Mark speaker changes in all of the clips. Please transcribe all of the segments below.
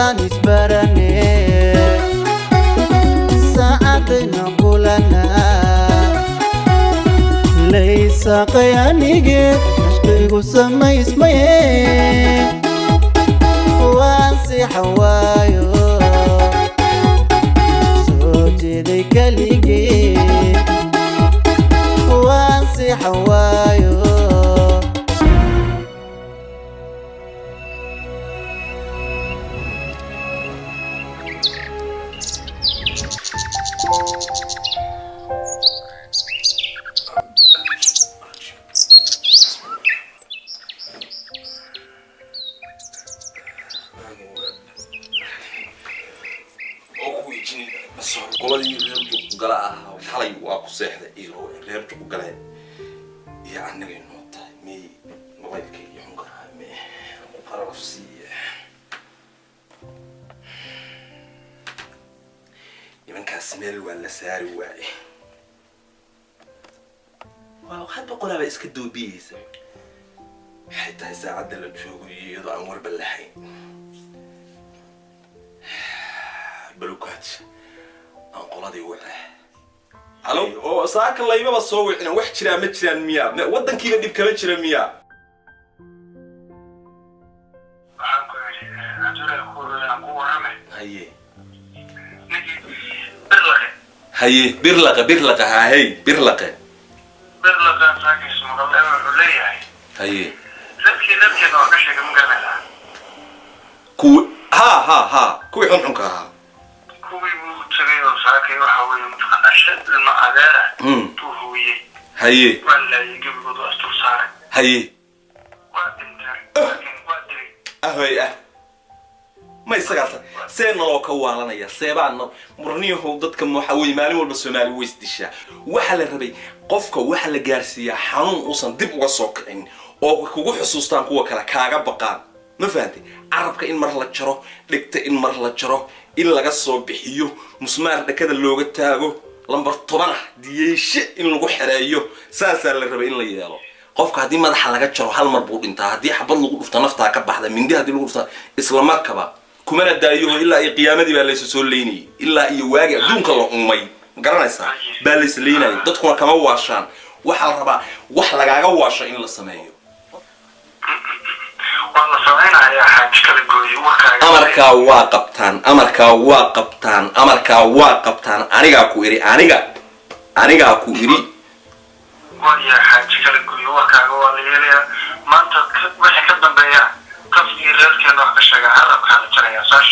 Speaker 1: markaan isbarane saacadayna kulanaa laysaqay anigeed ashqaygu samaysmaye waan sixawaayo soo jeeday kaligee waan sixawaayo
Speaker 2: qoladii reerku gala ah xalay waa ku seexday iyo reerku galay iyo anaga noo tahay mi mobaylkii iyo xunka me ku qarafsi imankaas meel waa la saari waayay waa hadda qolaba iska doobiyaysa waxay tahay saacadda la joogo iyadoo aan warba lahayn balukaad qoladii wacay halo oo saaka laybaba soo wicina wax jira ma jiraan miya wadankiina dib kala jira miya haye birlaqa haye birlaqa saakis maqalay wuxuu leeyahay haye dadkii oo ka sheegay magaranaysa ku ha kuwii xunka ha ساكن وحاول متقناشد المعذرة توهوية هاي ولا يجيب وضع استفسار هاي أهوي ما يسقط سيرنا لو كوالنا يا سيبان مرنيه ضد كم محاوي مالي والبس مالي ويستشاء وحل الربي قفك وحل جارسيا حنون أصلا دب وصاق إن أو كوجو حسوستان كوا كلا كعب بقى ما فهمتي عربك إن مرة تشرو لقت إن مرة تشرو إلا قصوا بحيو مسمار كذا اللي قتاعه لمبر طبعا ديش إن لو حرايو ساسا اللي ربي إن ليالو قفك هدي ما حلقات شرو حال مربوط انت هدي حبل لو قفت نفطها كبحده من دي هدي لو قفت إسلامك كبا كمان الدايو إلا قيامة دي بالله سوليني إلا يواجه دون كلا أمي قرنايسا بالله سليني تدخل كمان واشان وحل ربع وحل جاجا واشان إن السمايو أمريكا واقبتان أنيقا كويري أنيقا كويري ويا حاج كلا كوي وكاغا واليليا ما انت وحي كدن بيا قفكي ريركي نوح كشاقا عربك هذا جريا صار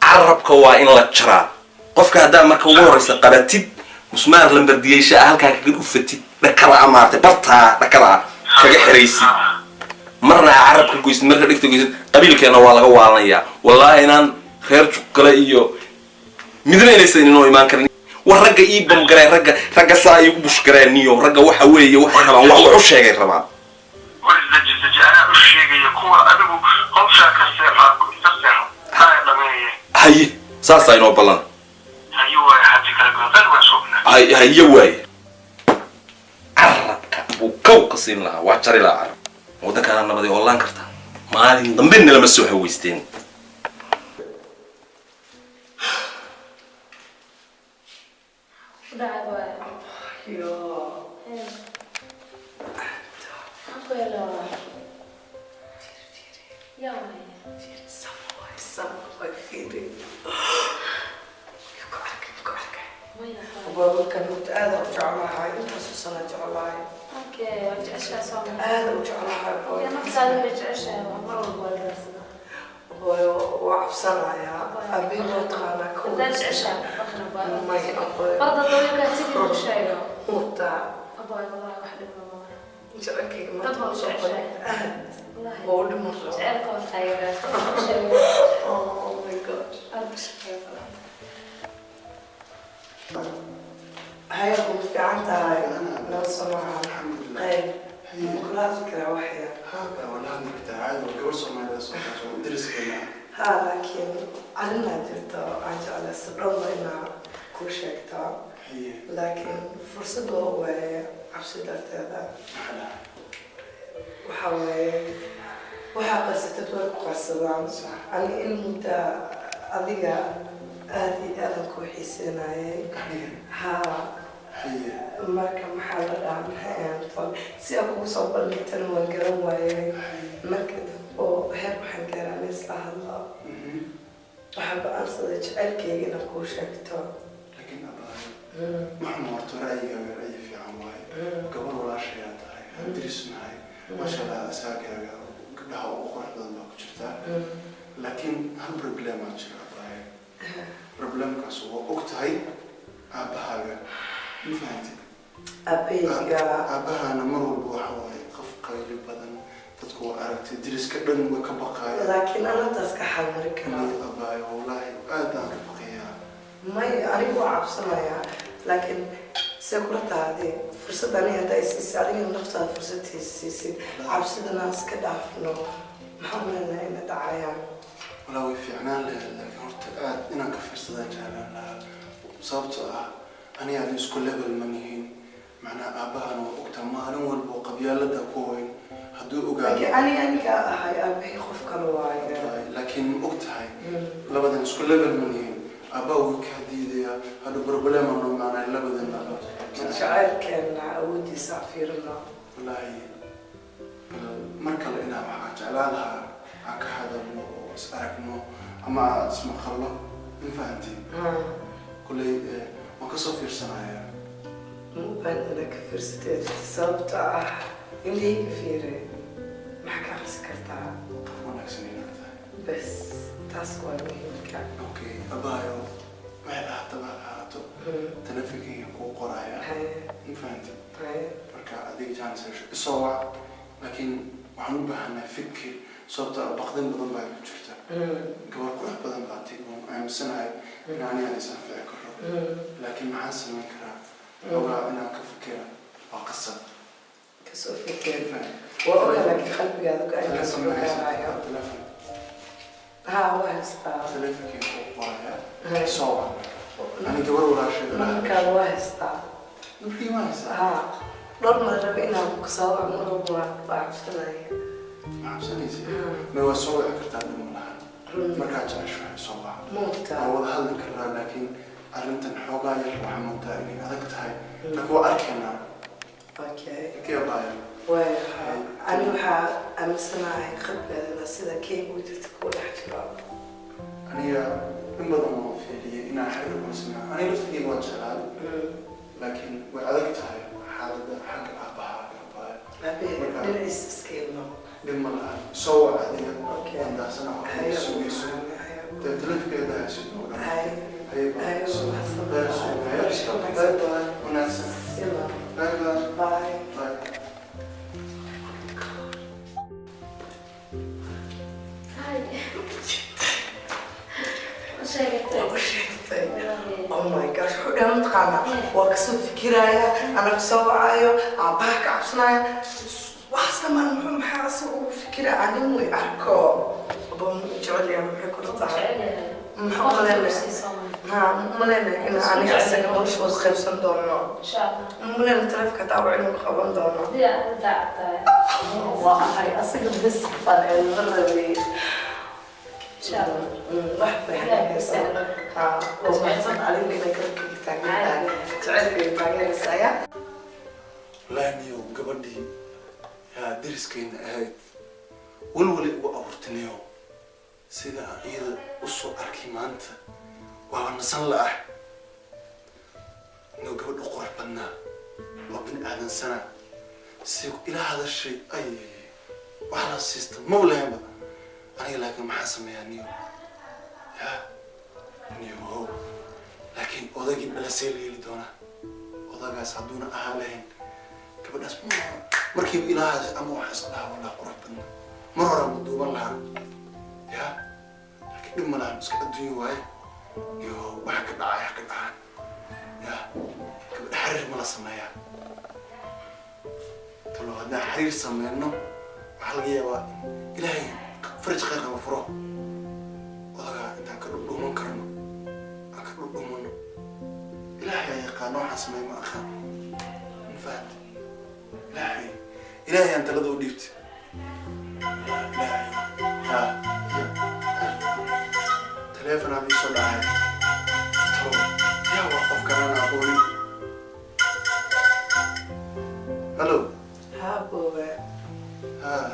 Speaker 2: عربك waa in la jaraa qofka hadaa marka ugu horeysa qabatid musmaar lambardiyaysa halka ka u fatid dhakala amaartay barta dhakala kaga xireysid marna عربك goys marka dhigto goys qabiilkeena waa laga waalanayaa wallahi inaan reer kale iyo midna inaysan inoo iman karin waraga ii bam garay raga saa ay u bushkareeniyo raga waxa weeye waxa rabaan wax u sheegay rabaan ana u sheegay kuwa adigu hawsha ka seexaa هاي ساسا ينو بلان هاي واي حاجة كلا قدر واسوقنا هاي واي عربك وكو قصين لها واتشاري لها عرب وده كان أنا بدي أولان كرتا مالي ضمبني لما السوحي ويستين
Speaker 3: وبابا كنت أنا وجعلها هاي أنت سنة جعلها
Speaker 4: أوكي وجعشها صار
Speaker 3: أنا وجعلها
Speaker 4: يا نفسها وجعشها ومرة والرسمة
Speaker 3: وعفصنا يا أبي وطعنا كل
Speaker 4: ده جعشها بخنا
Speaker 3: ما يأبوي
Speaker 4: برضه طويلة تيجي كل شيء
Speaker 3: متع
Speaker 4: أبوي والله واحدة من
Speaker 3: جركي ما
Speaker 4: تبغى جعشها
Speaker 3: والله بقول مرة
Speaker 4: جعلك وخيرة
Speaker 3: Oh my God هاي كنت في عندها لو سمعها الحمد لله مقلات فكرة واحدة
Speaker 5: هذا ولا عندك تعال وجوز ما يدرس ودرس كمان
Speaker 3: ها لكن علنا درت عاجل على السبب إنها كل شيء كتاب لكن فرصته هو عبس درت هذا وحاول waxaa qarsatad way ku qarsadaan ani in mudda adiga aad iyo aadan kuu xiiseynayay haa marka maxaa la dhahaa maxay aantoon si aan kugu soo bandhigtana waan garan waayay marka oo heer waxaan gaaraan isla hadlo waxaan go-aansaday jecelkayga inaan kuu sheegto
Speaker 5: laakiin waxaan horta ra'yigaaga ra'yi fiican waaye gabar walaashayaa tahay hadirisnahay maasha allah asaagaaga gabdhaha ugu qurux badan baa ku jirtaa laakiin hal problemaa jira abaaye problemkaas waa og tahay aabbahaaga ma fahamtid aabbahaana mar walba waxa waaye qof qayli badan dadku waa aragtay diriska dhan way ka baqaaya
Speaker 3: laakiin anataas ka xalmari karaa
Speaker 5: abaaye wallaahi aadaan ka baqayaa
Speaker 3: may anigu waa cabsanayaa laakiin see kula tahaadee fursad ani hadday siisay adiga naftaada fursadtiisa siisid cabsidana iska dhaafno maxaa maleynaa ina dhacayaan
Speaker 5: walaa way fiicnaan lahayd laakiin horta aad inaan ka fiirsadaan jeclaan lahaa sababtoo ah ani aad isku level ma nihiin macnaa aabbahana waa ogtaa maalin walba oo qabyaalada ku weyn hadduu ogaado
Speaker 3: aniga ahay aabbahay qof kale waayo
Speaker 5: laakiin ma og tahay labadan isku level ma nihiin aabbaha wuu kaa diidayaa hadda problema noo macnaa labadan
Speaker 3: jacaylkeena awoodiisa fiirino
Speaker 5: wallaahi mar kale inaa waxaan jeclaan lahaa aan ka hadalno oo is aragno ama aad ismaqallo ma fahantiin kulley waan kasoo fiirsanayaa
Speaker 3: mubaan ka fiirsateed sababta ah in layga fiire maxaa ka aqrisi kartaa
Speaker 5: qof wanaagsan inaad tahay
Speaker 3: bas taas waa muhiimka
Speaker 5: okay abaayo waxay ahaataba ahaato telefinkayga kuu qoraya ma fahantin marka adiga jaanis hesho isoo wac laakiin waxaan u baahanaa fikir sababta baqdin badan baa ku jirta gabar qurux badan baa tig oo aaminsanahay in aniga aysan fici karo laakiin maxaan samayn karaa ogaa inaan ka fikira waa qasab
Speaker 3: kasoo fikir waa oga laakiin qalbigaada go-aanka soo gaarayo
Speaker 5: telefon
Speaker 3: haa waa haystaa
Speaker 5: telefinkayga kuu qoraya isoo wac ani gabar walaasheed
Speaker 3: markaada waa haystaa
Speaker 5: markii ma haysaa
Speaker 3: haa dhowr mar rabe inaan kasoo wac mar walba waa cabsanaya
Speaker 5: ma cabsanaysa ma waa soo wici kartaa dhib ma laha markaa jeceshahay soo wac
Speaker 3: moogtaa
Speaker 5: waa wada hadli karaa laakiin arrintan xoogaa yar waxaa moodaa inay adag tahay laakiin waa arkaynaa
Speaker 3: okay
Speaker 5: kee baaya
Speaker 3: ani waxaa aaminsanahay qalbigaadana sida keega u jirta kuwa dhex jiro
Speaker 5: aniga in badan oo fiiriyay inaan xiriir kulasnaa aniga laftigeyga waan jeclaaday laakiin way adag tahay xaaladda xagga aabbahaa baaya
Speaker 3: dhinaciisa iska ilmo
Speaker 5: dhib ma laha soo wac adiga waan daasana waxaa sugayso dee telefonkeeda haysid oo dhan wanaagsan bye oh my gosh xudheema taqaanaa waa kasoo fikiraya ana kasoo wacayo aabbaha ka cabsanaya waxaas dhamaan muxuu maxaa asaga ugu fikira anin way arko jecelyaa maxay kula tahay maleyna in aniga asaga noloshoos qaybsan doono maleyna taleefka daawac inuu qaban doono waa ahay asaga bes faneelmarabay wax baxaysa ومحسن علينا إنك كنت تعرف يا لا نيو قبلي يا درس كين هاي والولي وأورتنيو سيدا إذا أصو أركي مانت وأنا نصلح نو قبل أقوى بنا وابن أهل سنة سيق إلى هذا الشيء أي وعلى السيستم مولاهم أنا لكن ما حسم يا نيو يا نيو لكن أوداكي بلا سيلي اللي دونا أوداكا سعدونا أهلين كبر ناس مركب إلى هذا أمو حصل لها ولا قرب بنا مرة مدوبا لها يا لكن لما لها مسك الدنيا واي يو وحكي دعاء حكي دعاء يا كبر حرر ملا سمايا تلو هذا حرير سماينو وحلقيا وا إلهي فرج خير غفره أوداكا أنت كردو من كرنو أكردو إلهي يقانو حسمي ما أخا نفهم إلهي أنت لذو ديبت إلهي dhacay talo yaa waa qof garan aqoonin hallo
Speaker 3: ها بوبا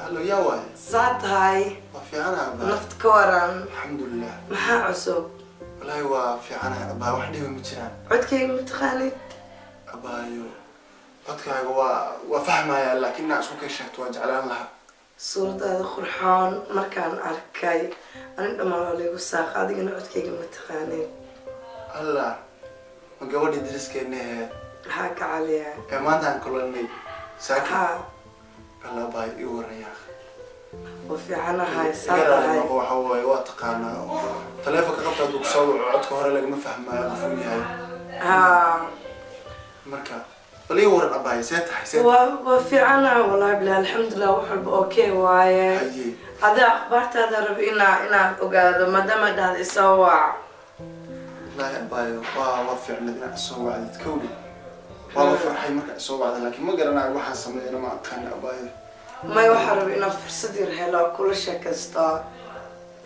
Speaker 5: hallo yaa waay
Speaker 3: صعد هاي
Speaker 5: waa fiicanaha abaa
Speaker 3: نفط كوران
Speaker 5: alxamdulilah
Speaker 3: محا عصب
Speaker 5: wallaahi waa fiicanaha abaa wax dhiba ma jiraan
Speaker 3: عدكي متخانيد
Speaker 5: abaayo codkaaga waa fahmaya laakiin inaa isku kay sheegto waa jeclaan lahaa
Speaker 3: صورة هذا خرحان مركان أركاي أنا لما أقول لك ساق هذه أنا عدكي متخانيد
Speaker 5: allah ma gabadhii dariskeenna ahayd
Speaker 3: هاك عليها
Speaker 5: ee maanta aan kulanay saakin
Speaker 3: ها
Speaker 5: alla abaayo ii waraya
Speaker 3: وفي عنا هاي صعد
Speaker 5: igaraada
Speaker 3: هاي
Speaker 5: noqo waxa waaye waa taqaanaa taleefonka qabta hadduu kusoo waco codka hore lagama fahmaayo qofuu yahay
Speaker 3: ها
Speaker 5: marka bal ii waran abaayo see tahay see
Speaker 3: وفي عنا والله بلا الحمد لله وحب أوكي واي
Speaker 5: haye
Speaker 3: هذا أخبارت هذا ربي إنا أقعد ما دام هذا يسوع
Speaker 5: wallaahi abaayo waa fiicnad inaad isoo wacdid kowdhi waa la farxay markaa isoo wacda laakiin ma garanayo waxaan sameeyana ma aqaani abaayo
Speaker 3: ما يوحر إنا فرصة يرهلا كل شيء كستا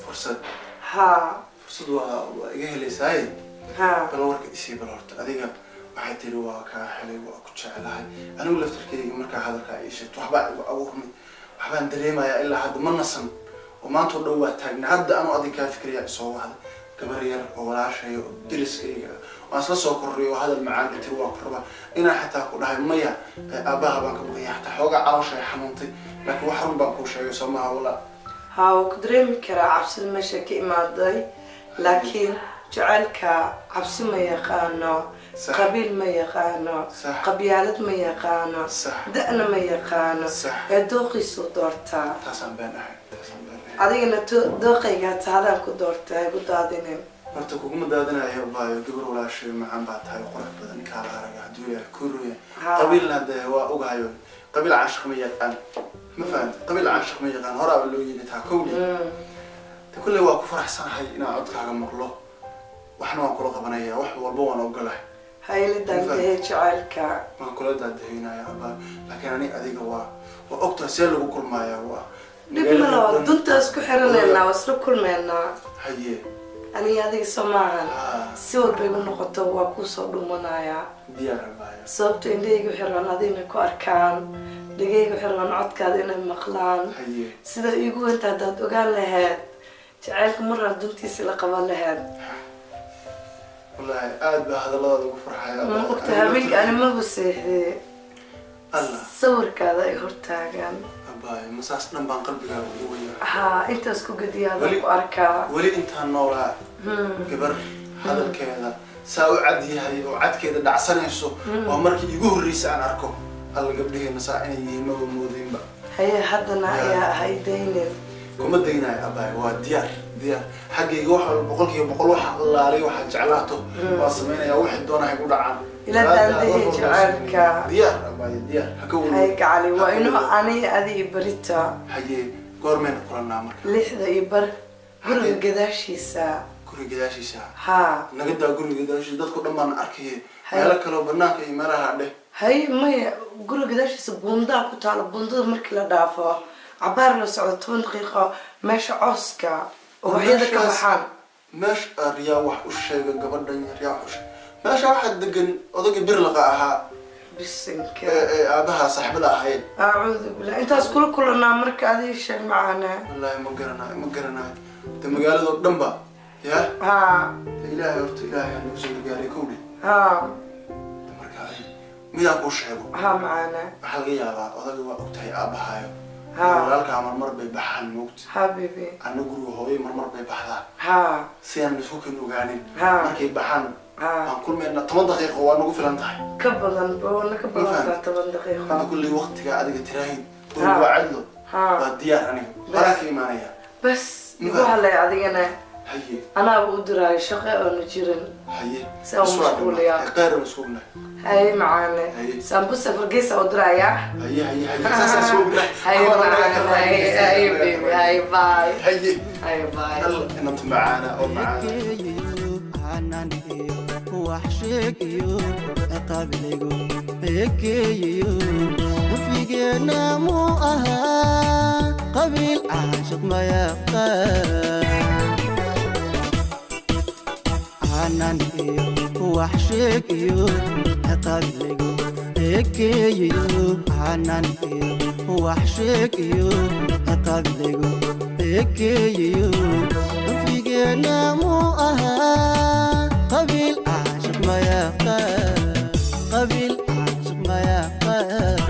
Speaker 5: fursad
Speaker 3: ها
Speaker 5: fursad waa iga helaysaaye
Speaker 3: ها
Speaker 5: bal warka isii bal horta adiga waxay tiri waa kaa helay waa ku jecelahay anigu laftarkeyga markaa hadalkaa ii sheegto waxbaa igu abuurmay waxbaan dareemayaa ilaa hadda ma nasan oo maanta oo dhow waa taagna hadda anuu adin kaa fikriyaa isoo wahda gabar yar oo walaashaya oo deriskayga waan isla soo korriyo oo hadal macaan intiri waa ku rabaa inaan xataa ku dhahay maya aabbaha baan ka baqaya xataa xoogaa calooshay xanuuntay laakiin wax run baan kuu sheegay soo maha walaa
Speaker 3: ها وكدريم كرا عبس المشاكل ما ضي لكن جعلك عبس ما يقانو
Speaker 5: صح.
Speaker 3: قبيل ما يقانو
Speaker 5: صح.
Speaker 3: قبيلة ما يقانو
Speaker 5: صح.
Speaker 3: دقنا ما يقانو
Speaker 5: صح.
Speaker 3: دوقي صدورتا
Speaker 5: taasaan been ahay taasaan been ahay
Speaker 3: أدينا دوقي قات هذا كدورتا يقول هذين
Speaker 5: horta kuguma daadinayo baayo gabar walaashay macaan baa tahay qurux badan kaala araga hadduu yahay kuruya
Speaker 3: Haa.
Speaker 5: qabiilna hadee waa ogahayo qabiil caashiq ma yaqaan ma fahamti qabiil caashiq ma yaqaan horaaba loo yidhi taa kowli de kulley waa ku faraxsanahay inaan codkaaga maqlo waxna waan kula qabanaya wax walba waan ogolahay
Speaker 3: هاي اللي دانتهي جعلك
Speaker 5: waan kula daadahinaya abaa laakiin ani adiga waa ogtahay see lagu kulmaaya waa
Speaker 3: دبنا لو دنت اسكو حرنا وصل كل منا
Speaker 5: haye
Speaker 3: أنا هذه سماعة
Speaker 5: haa
Speaker 3: سوى بيقول نقطة وكوسو دومنايا
Speaker 5: diyaar abaayo
Speaker 3: sababto indhahaygu xiraan adina ku arkaan dhegaygu xiraan codkaada inay maqlaan
Speaker 5: haye
Speaker 3: sida iigu weynta haddaad ogaan lahayd jacaylka marar duntiisa la qaban lahayd
Speaker 5: wallaahi aad baa hadalladaada ugu farxaya
Speaker 3: ma ogta habeenka ani maba seexdee
Speaker 5: allah
Speaker 3: sawirkaada ay hortaagaan
Speaker 5: abaayo masaas dhan baan qalbigaaga ugu weynaa
Speaker 3: haa intaas ku gediyaada
Speaker 5: Weli-
Speaker 3: ku arkaa
Speaker 5: weli intaan noolaa gabar hadalkeeda saa u cad yahay oo cadkeeda dhacsanayso waa markii igu horreysay aan arko alla gabdhaheena saa inay yihiin maba moodaynba
Speaker 3: haye haddana ayaa ahay daynin
Speaker 5: kuma daynayo abaayo waa diyaar xaggayga wax walba boqolkiiba boqol waxa allaalay waxaad jeclaato waa samaynayaa wixii doonahay ku dhacaan
Speaker 3: ila daandahe jacaylka
Speaker 5: diyaar abaayo diyaar ha ka
Speaker 3: haye
Speaker 5: weli
Speaker 3: gacali waa inuu ani adi i barita
Speaker 5: haye goormayna kulannaa marka
Speaker 3: 6 iyo bar guriga gadaashiisa
Speaker 5: guriga gadaashiisa
Speaker 3: haa
Speaker 5: naga daa guriga gadaashiisa dadku dhan baan arkaya meelo kaleo banaanka iyo meelaha dheh
Speaker 3: hay maya guriga gadaashiisa buundaa ku taalo buundada markii la dhaafo cabaar la socdo 10 daqiiqo meesha cooska ubaxyada ka baxaan
Speaker 5: meesha riyaa wax u sheega gabadhan riyaa wax u sheega meesha waxaa degan odayga birlaqa ahaa
Speaker 3: bisinka
Speaker 5: ee aabaha saaxiibada ahayd
Speaker 3: acuudu billah intaas kula kulanaa marka adii sheeg macaana
Speaker 5: wallaahi ma garanayo de magaaladoo dhan ba yaa
Speaker 3: haa
Speaker 5: de ilaahay horta ilaahay aa nagu soo gargaaray kowdhi
Speaker 3: haa
Speaker 5: de marka ay midaan kuu sheego
Speaker 3: haa macaana
Speaker 5: waxaa laga yaabaa odayga waa ogtahay aabahayo
Speaker 3: Haa.
Speaker 5: walaalkaa marmar bay baxaan moogta
Speaker 3: haa bibi
Speaker 5: ana guriga hooyo marmar bay baxdaan
Speaker 3: haa
Speaker 5: si aan isku kan ogaanin
Speaker 3: Haa.
Speaker 5: markay baxaan
Speaker 3: haa
Speaker 5: aan kulmayna 10 daqiiqo waa nagu filan tahay
Speaker 3: ka badan boona ka badan
Speaker 5: Faham.
Speaker 3: 10 daqiiqo
Speaker 5: hadda kulley waqtigaa adiga tiraahin
Speaker 3: Haa.
Speaker 5: oo waa cadlo
Speaker 3: Haa.
Speaker 5: waa diyaar aniga horaan ka imaanaya
Speaker 3: bas igu
Speaker 5: Faham.
Speaker 3: halay adigana
Speaker 5: haye
Speaker 3: anaaba u diraayo shaqo oona jirin
Speaker 5: haye
Speaker 3: Saa u mashquuliyaa.
Speaker 5: qeyran isugna
Speaker 3: هاي معانا
Speaker 5: هاي.
Speaker 3: سامبوسة فرقيسة ودرايا
Speaker 5: haye saasaa isugna
Speaker 3: هاي معانا هاي بيبي هاي باي
Speaker 5: haye
Speaker 3: هاي باي
Speaker 5: alla inanta macaana oo macaana
Speaker 1: wax sheegayo qabilaygu ekeeyo figeena mu ahaa qabiil caashiq ma yaqaan حنان وحشك يو قبلكم هيكي يو حنان وحشك يو قبلكم هيكي يو فينا مو قبيل عاشق ما يقال قبيل عاشق ما يقال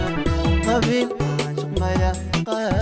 Speaker 1: قبيل عاشق ما يقال